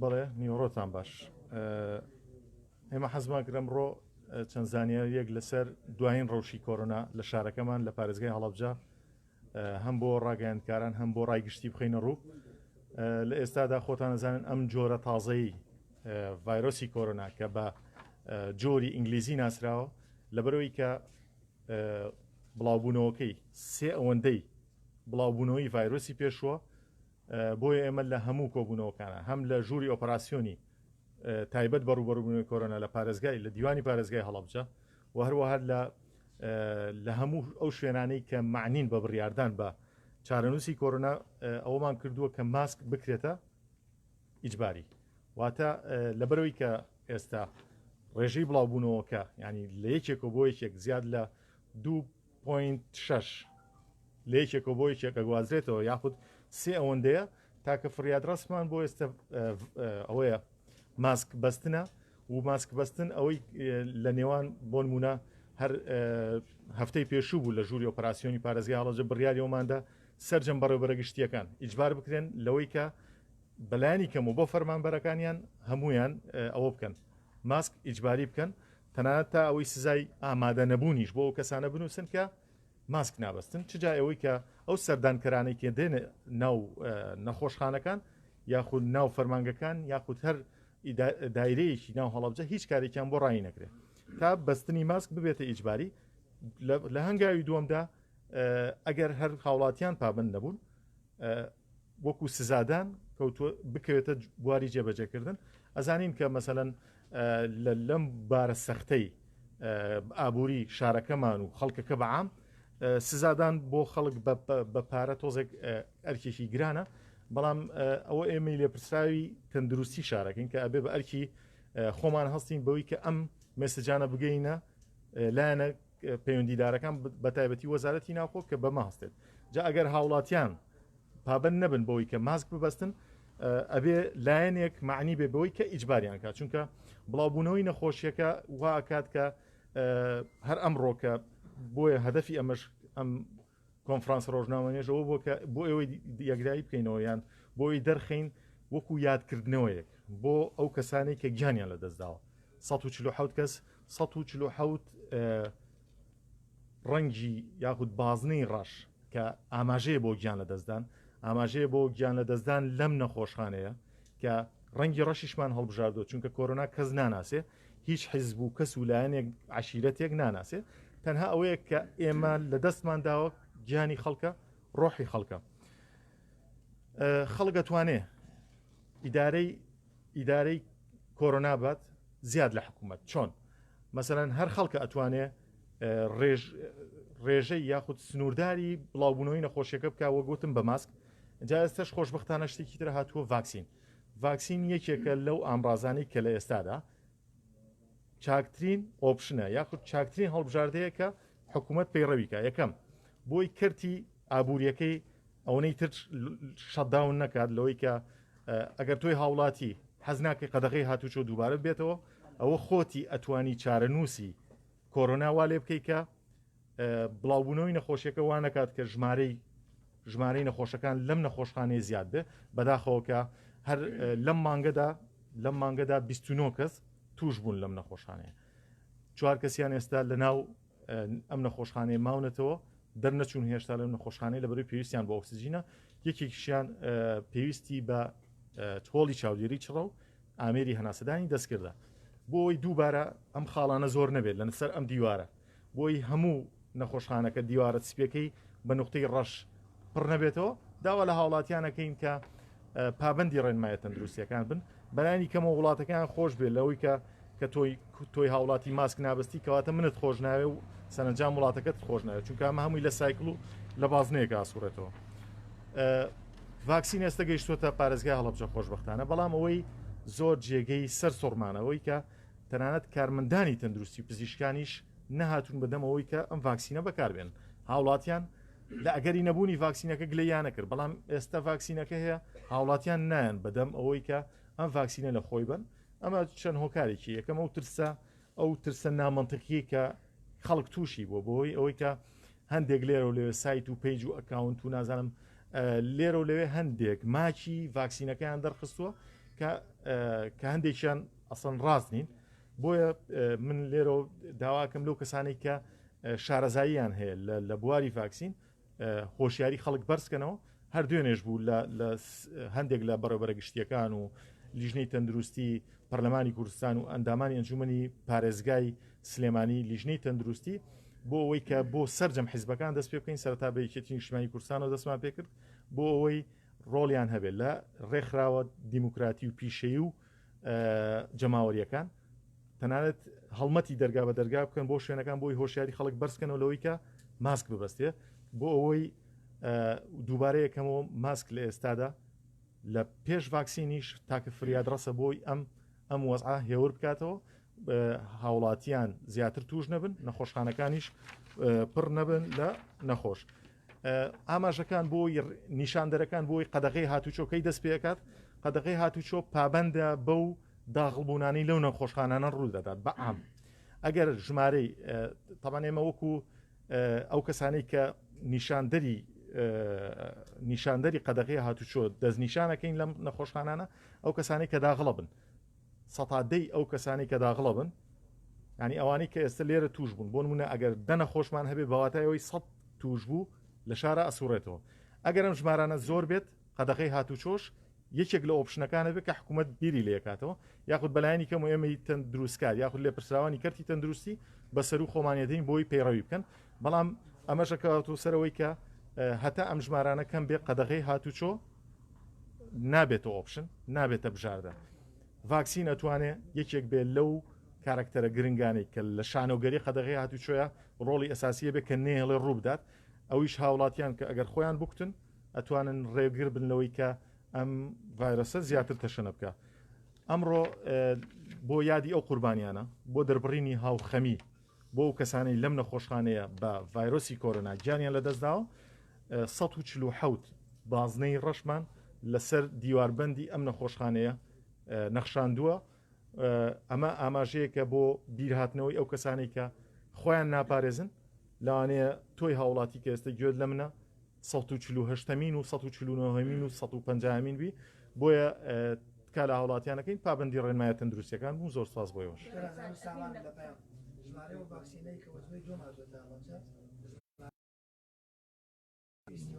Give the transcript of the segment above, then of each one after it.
بەڵێ نیوەڕۆتان باش ئێمە حەزمان کرد ئەمڕۆ چەند زانیاریەک لەسەر دوایین ڕەوشی کۆرۆنا لە شارەکەمان لە پارێزگای هەڵەبجە هەم بۆ ڕاگەیاندکاران هەم بۆ ڕایگشتی بخەینە ڕوو لە ئێستادا خۆتان نەزانن ئەم جۆرە تازەی ڤایرۆسی کۆرۆنا کە بە جۆری ئینگلیزی ناسراوە لەبەرەوەی کە بڵاوبوونەوەکەی سێ ئەوەندەی بڵاوبوونەوەی ڤایرۆسی پێشووە بۆیە ئێمە لە هەموو کۆبوونەوەکانە هەم لە ژووری ئۆپەراسیۆنی تایبەت بەڕوبەڕووبوونەوەی کۆرۆنا لە پارێزگای لە دیوانی پارێزگای هەڵەبجە و هەروەها لە هەموو ئەو شوێنانەی کە معنین بە بڕیاردان بە چارەنووسی کۆرۆنا ئەوەمان کردووە کە ماسک بکرێتە ئیجباری واتە لەبەرەوەی کە ئێستا ڕێژەی بڵاوبوونەوەکە ینی لە یەکێکەوە بۆ یەکێک زیاد لە 2.6 لە یەکێکەوە بۆ یەکێک ئەگوازرێتەوە یاخود سێ ئەوەندەیە تاکە فریادڕستمان بۆ ئێستا ئەوەیە ماسک بەستنە و ماسک بەستن ئەوەی لە نێوان بۆ نمونە هەر هەفتەی پێشوو بوو لە ژووری ئۆپەراسیۆنی پارێزگای هەڵەبجە بڕیاریەوەماندا سەرجەم بەڕێوەبەرە گشتیەکان ئیجبار بکرێن لەوەی کە بەلایانی کەم و بۆ فەرمانبەرەکانیان هەمویان ئەوە بکەن ماسک ئیجباری بکەن تەنانەت تا ئەوەی سزای ئامادە نەبوونیش بۆ ئەو کەسانە بنووسن کە ماسک نابستن چجا ئەوەی کە ئەو سەردانکەرانەی کە دێنە ناو نەخۆشخانەکان یاخود ناو فەرمانگەکان یاخود هەر دایرەیەکی ناو هەڵەبجە هیچ کارێکیان بۆ ڕای نەکرێت تا بەستنی ماسک ببێتە ئیجباری لە هەنگاوی دووەمدا ئەگەر هەر هاوڵاتیان پابند نەبوون وەکو سزادان کەوتووە بکەوێتە بواری جێبەجێکردن ئەزانین کە مەسەلەن لەم بارە سەختەی ئابووری شارەکەمان و خەڵکەکە بەعام سزادان بۆ خەڵک بە پارە تۆزێک ئەرکێکی گرانە بەڵام ئەوە ئێمەی لێپرسراوی تەندروستی شارەکەین کە ئەبێ بە ئەرکی خۆمان هەستین بەوەی کە ئەم مێسجانە بگەینە لایەنە پەیوەندیدارەکان بە تایبەتی وەزارەتی ناوخۆ کە بەمە هەستێت جا ئەگەر هاوڵاتیان پابند نەبن بەوەی کە ماسک ببەستن ئەبێ لایەنێک معنی بێ بەوەی کە ئیجباریان کات چونکە بڵاوبوونەوەی نەخۆشیەکە وا کات کە هەر ئەمڕۆکە بۆیە هەدەفی ئەمەش ئەم کۆنفرانس ڕۆژنامەنێژەوە بۆ ئێوەی یەکدایی بکەینەوە یان بۆی دەرخین وەکو یادکردنەوەیەک بۆ ئەو کەسانی کە گیانیان لە دەستداوە 147 کەس 147 ڕەنگی یاخود بازنەی ڕەش کە ئاماژەیە بۆ گیان لە دەستدان ئاماژەیە بۆ گیان لە دەستدان لەم نەخۆشخانەیە کە ڕەنگی ڕەشیشمان هەڵبژاردۆ چونکە کۆرۆنا کەس ناناسێ هیچ حیزب و کەس و لایەنێک عشیرەتێک ناناسێ تەنها ئەوەیە کە ئێمە لە دەستمان داوە گیانی خەڵکە ڕۆحی خەڵکە خەڵک دەتوانێ ئیدارەی کۆرۆنا بات زیاد لە حکوومەت چۆن مەسەلەن هەر خەڵکە ئەتوانێ ڕێژەی یاخود سنوورداری بڵاوبوونەوەی نەخۆشیەکە بکە وەگوتم بە ماسک جا ئێستش خۆشبەختانە شتێکی تر هاتووە ڤاکسین یەکێکە لەو ئامڕازانی کە لە ئێستادا چاکترین ئۆپشنە یاخود چاکترین هەڵبژاردەیە کە حکوومەت پەیڕەویکە یەکەم بۆی کردی ئابوووریەکەی ئەوەی تر شەتداون نەکات لەوەی کە ئەگەر تۆی هاوڵاتی حەزناکەی قەدەغی هاتوچۆ دووبارە بێتەوە ئەوە خۆتی ئەتوانی چارەنووسی کۆرۆنا وا لێ بکەی کە بڵاوبوونەوەی نەخۆشیەکە وانەکات کە ژمارەی نەخۆشەکان لەم نەخۆشخانەی زیاد بێ بەداخەوەکە هەر لەم مانگەدا 29 کەس توش بوون لەم نەخۆشخانەیە 4 کەسیان ئێستا لە ناو ئەم نەخۆشخانەی ماونەتەوە دەرنەچوون هێشتا لەم نەخۆشخانەی لەبەرەوەی پێویستیان بە ئۆکسجینە یەکێکیشیان پێویستی بە تۆڵی چاودێری چڕە و ئامێری هەناسەدانی دەستکردە بۆی دووبارە ئەم خاڵانە زۆر نەبێت لە سەر ئەم دیوارە بۆی هەموو نەخۆشخانەکە دیوارە سپیەکەی بە نقطەی ڕەش پڕ نەبێتەوە داوا لە هاوڵاتیانەکەین کە پابندی ڕێنمایە تەندروستیەکان بن بەلایانی کەمە وڵاتەکان خۆش بێت لەوەی کە تۆی هاوڵاتی ماسک نابستی کەواتە منت خۆش ناوێ و سەرنجام وڵاتەکەت خۆش ناوێت چونکە ئەمە هەمووی لە سایکل و لە بازنەیەک ئاسوورێتەوە ڤاکسین ئێستا گەیشتووەتە پارێزگای هەڵەبجە خۆشبەختانە بەڵام ئەوەی زۆر جێگەی سەر سۆڕمانەوەی کە تەنانەت کارمەندانی تەندروستی پزیشکانیش نەهاتوون بەدەمەوەی کە ئەم ڤاکسینە بەکاربێن هاوڵاتیان لە ئەگەری نەبوونی ڤاکسینەکە گلەیانە کرد بەڵام ئێستا ڤاکسینەکە هەیە هاوڵاتیان نایەن بەدەم ئەوەی کە ئەم ڤاکسینە لە خۆی بن ئەمە چەند هۆکارێکی یەکەم ئەو ترسە نامەنتقی کە خەڵک تووشی بۆ بۆی ئەوەی کە هەندێک لێرە و لێ سایت و پیج و ئەکاونت و نازانم لێرە و لەوێ هەندێک ماچی ڤاکسینەکەیان دەرخستووە کە هەندێکیان ئەسڵەن ڕاست نین بۆیە من لێرە داواکەم لەو کەسانێک کە شارەزاییان هەیە لە بواری ڤاکسین هۆشیاری خەڵک بەرزکەنەوە هەر دوێنێش بوو لە هەندێک لە بەڕێبەرە گشتیەکان و لیژنەی تەندروستی پەرلەمانی کوردستان و ئەندامانی ئەنجومەنی پارێزگای سلێمانی لیژنەی تەندروستی بۆ ئەوەی کە بۆ سەررجەم حیزبەکان دەست پێ بکەین سەرتا بە یەکێتی نیشتیمانی کوردستانەوە دەستمان پێکرد بۆ ئەوەی ڕۆڵیان هەبێت لە ڕێکخراوە دیموکراتی و پیشەیی و جەماوەریەکان تەنانەت هەڵمەتی دەرگا بە دەرگا بکەن بۆ شوێنەکان بۆی هۆشیاری خەڵک بەرزکەنەوە لەوەی کە ماسک ببەستێ بۆ ئەوەی دووبارەیەکەمەوە ماسک لە ئێستادا لە پێش ڤاکسینیش تاکە فریاد ڕەسە بۆی ئەم وەزعا هێور بکاتەوە هاوڵاتیان زیاتر توش نەبن نەخۆشخانەکانیش پڕ نەبن لە نەخۆش ئاماژەکان بۆی نیشاندەرەکان بۆی قەدەغی هاتوچۆکەی دەست پێکات قەدەغی هاتوچۆ پابندە بەو داغڵبوونانی لەو نەخۆشخانانە ڕوو دەدات بە ئام ئەگەر ژمارەی تەمان ئێمە وەکو ئەو کەسانەی کە نیشاندەری قەدەغی هاتوچۆ دەستنیشانەکەین لەم نەخۆشخانانە ئەو کەسانی کە داغڵە بن سەتادەی ئەو کەسانی کە داغڵە بن ینی ئەوانەی کە ئێستا لێرە توش بوون بۆ نمونە ئەگەر دەنە خۆشمان هەبێ بەواتایەوەی 100 توش بوو لە شارە ئەسوڕێتەوە ئەگەر ئەم ژمارانە زۆر بێت قەدەغی هاتوچۆش یەکێک لە ئۆپشنەکانە بێت کە حکوومەت بیری لێکاتەوە یاخود بەلایانی کەم و ئێمەی تەندروستکار یاخود لێپرسراوانی کەرتی تەندروستی بەسەر و خۆمانیەدەین بۆی پەیڕەوی بکەن بەڵام ئەمەشەکەواتۆ سەرەوەی کە هەتا ئەم ژمارانە کەم بێ قەدەغی هاتوچۆ نابێتە ئۆپشن نابێتە بژاردە ڤاکسین ئەتوانێت یەکێک بێت لەو کارکتەرە گرنگانەی کە لە شانۆگەری قەدەغی هاتوچۆیە ڕۆڵی ئەساسیە بێت کە نێڵێ ڕوو بدات ئەویش هاوڵاتیان کە ئەگەر خۆیان بکتن ئەتوانن ڕێگر بنەوەی کە ئەم ڤایرۆسە زیاتر تەشەنە بکە ئەمڕۆ بۆ یادی ئەو قوربانیانە بۆ دەربڕینی هاوخەمی بۆ ئەو کەسانەی لەم نەخۆشخانەیە بە ڤایرۆسی کۆرۆنا گیانیان لەدەستداوە 147 بازنەی ڕەشمان لەسەر دیواربەندی ئەم نەخۆشخانەیە نەخشاندووە ئەمە ئاماژەیەکە بۆ بیرهاتنەوەی ئەو کەسانی کە خۆیان ناپارێزن لەوانەیە تۆی هاوڵاتی کە ئێستا گوێت لە منە 148مین و 149مین و 150مین بی بۆیە کا لە هاوڵاتیانەکەین پابندی ڕێنمایە تەندروستیەکان بوو زۆر سپاس بۆیەوەش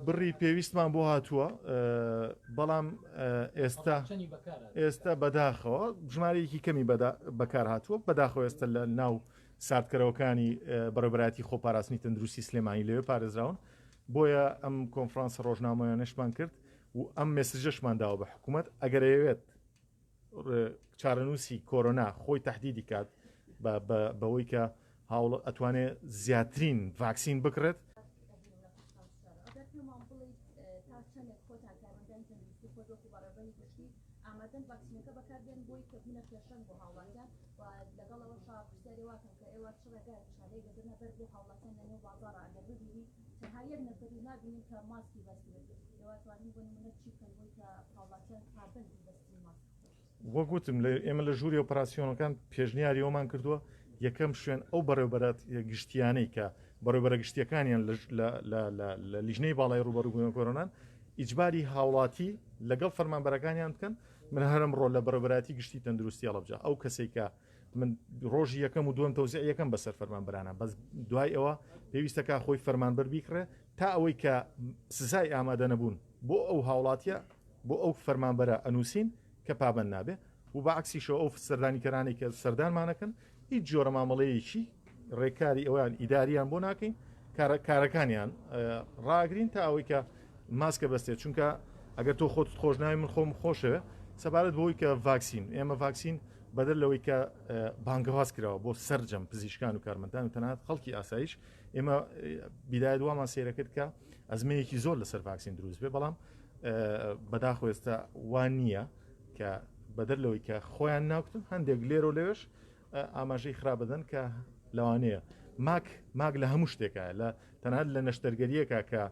بڕی پێویستمان بۆ هاتووە بەڵام ئێستا بەداخەوە ژمارەیەکی کەمی بەکار هاتووە بەداخەوە ئێستا لە ناو ساردکەرەوەکانی بەڕێبەراتی خۆپاراستنی تەندروستی سلێمانی لەوێ پارێزراون بۆیە ئەم کۆنفرانس ڕۆژنامەیانەشمان کرد و ئەم مێسجەشمان داوە بە حکوومەت ئەگەرەوێت چارەنووسی کۆرۆنا خۆی تهدیدی کات بەوەی کە ئەتوانێت زیاترین ڤاکسین بکرێت ئامادەن ڤاکسینەکە بەکاردێن بۆی کەبوونە پێشەن بۆ هاوڵاتیان و لەگەڵەوە پرسیاری واکەن کە ئێوە چ ڕێگای شارەی دەدەنە بەر بۆ هاوڵاتیان لەنێو بازاڕە ئەگەر ببینی تەنها یەک نەفەری نابینین کە ماسکی بەستی بێت ئێوە توانین بۆ نمونە چی بکەن بۆی کە هاوڵاتیان پابەندی بەستی ماسک وەگوتم ئێمە لە ژووری ئۆپەراسیۆنەکان پێشنیاریەوەمان کردووە یەکەم شوێن ئەو بەڕێوەبەرات گشتیانەی کە بەڕێوەبەرە گشتیەکانیان لە لیژنەی باڵای ڕوبەڕووبوونە کۆرۆنان ئیجباری هاوڵاتی لەگەڵ فەرمانبەرەکانیان بکەن من هەرم ڕۆ لە بەڕێوەبەراتی گشتی تەندروستی هەڵەبجا ئەو کەسێک کە من ڕۆژی یەکەم و دووەم تەوزیع یەکەم بەسەر فەرمانبەرانە بەس دوای ئەوە پێویستەکە خۆی فەرمانبەر بیکڕێ تا ئەوەی کە سزای ئامادە نەبوون بۆ ئەو هاوڵاتیە بۆ ئەو فەرمانبەرە ئەنووسین کە پابەند نابێ و بەعکسیشەوە ئەو سەردانیکەرانی کە سەردانمانەکەن هیچ جۆرە مامەڵەیەکی ڕێکاری ئەویان ئیداریان بۆ ناکەین کارەکانیان ڕاگرین تا ئەوەی کە ماسکە بەستێت چونکە ئەگەر تۆ خۆت خۆش ناوی من خۆم خۆشەوە سەبارەت بۆی کە ڤاکسین ئێمە ڤاکسین بەدەر لەوەی کە بانگەواز کراوە بۆ سەررجەم پزیشکان و کارمەندان و تەنات خەڵکی ئاسایش ئێمە بیدای دوامان سێرەکرد کە ئەزمەیەکی زۆر لەسەر ڤاکسین دروست بێ بەڵام بەداخۆ ئێستا وان نییە کە بەدەر لەوەی کە خۆیان ناوکتن هەندێک لێرە و لەوێش ئاماژەی خراپەدەن کە لەوانەیە ماک لە هەموو شتێکە لە تەنات لە نەشتەرگەریەکە کە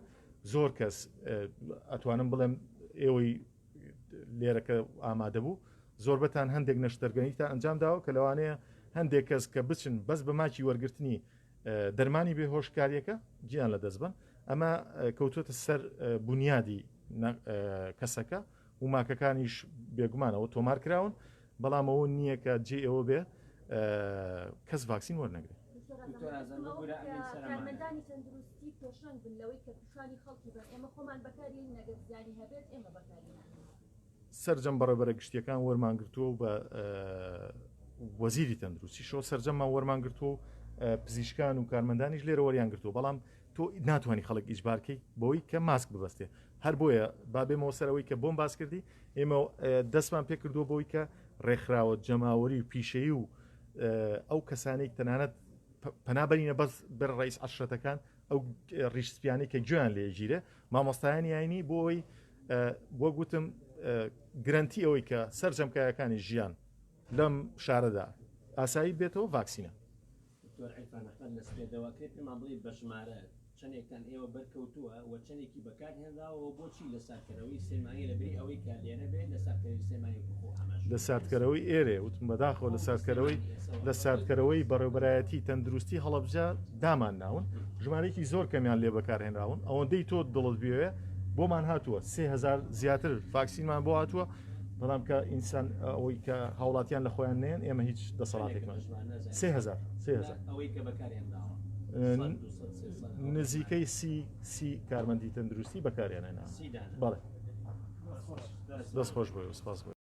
زۆر کەس ئەتوانم بڵێم ئێوەی لێرەکە ئامادە بوو زۆربەتان هەندێک نەشتەرگەنی تا ئەنجام داوە کە لەوانەیە هەندێک کەس کە بچن بەس بە ماچی وەرگرتنی دەرمانی بێهۆشکاریەکە گیان لە دەست بن ئەمە کەوتوتە سەر بنیادی کەسەکە و ماکەکانیش بێگومانەوە تۆمار کراون بەڵام ئەوە نییە کە جێ ئەوە بێ کەس ڤاکسین وەرنەگرێت. کارمەندانی تەندروستی پێشنگ بن لەوەی کە پیشانی خەڵکی بن ئێمە خۆمان بەکاری نەگەر زیانی هەبێت ئێمە بەکاری سەررجەم بەڕێبەرە گشتیەکان وەرمانگرتووە و بە وەزیری تەندروستی شۆ سەررجەممان وەرمانگرتووە و پزیشکان و کارمەندانیش لێرە وەریان گرتووە بەڵام تۆ ناتوانانی خەڵک ئیجبارکەی بۆی کە ماسک ببەستێ هەر بۆیە با بێمەوە سەرەوەی کە بۆم باس کردی ئێمە دەستمان پێ کردووە بۆی کە ڕێکخراوە جەماوەری و پیشەیی و ئەو کەسانەی تەنانەت پەنابەرینە بەس بەر ڕئیس عەشرەتەکان ئەو ڕیشسپیانەی کە گوێیان لێژیرە مامۆستایانی یانی بۆی بۆ گوتم گرنتی ئەوەی کە سەررجەمکایەکانی ژیان لەم شارەدا ئاسایی بێتەوە ڤاکسینە. چەندێکتان ئێوە بەرکەوتووە و چەندێکی بەکارهێنراوە بۆچی لە ساردکەرەوەی سێمانی لەبێ ئەوەی کە لێرە بێت لە ساردکەرەوەی سێمانی لە ساردکەرەوەی ئێرێ وتم بەداخەوە لە ساردکەرەوەی بەڕێوەبەرایەتی تەندروستی هەڵەبجە دامان ناون ژمارەیەکی زۆر کەمیان لێ بەکارهێنراون ئەوەندەی تۆ دڵت بوێ بۆمان هاتووە 3000 زیاتر ڤاکسینمان بۆ هاتووە بەڵام کە ئینسان ئەوەی کە هاوڵاتیان لە خۆیان نێن ئێمە هیچ دەسەڵاتێکمان 3000 ئەوەی کە بەکارهێنراوە نزیکەی سی کارمەندی تەندروستی بەکارێنێنا بەڵێ دەست خۆش بۆی و سپاس بۆی.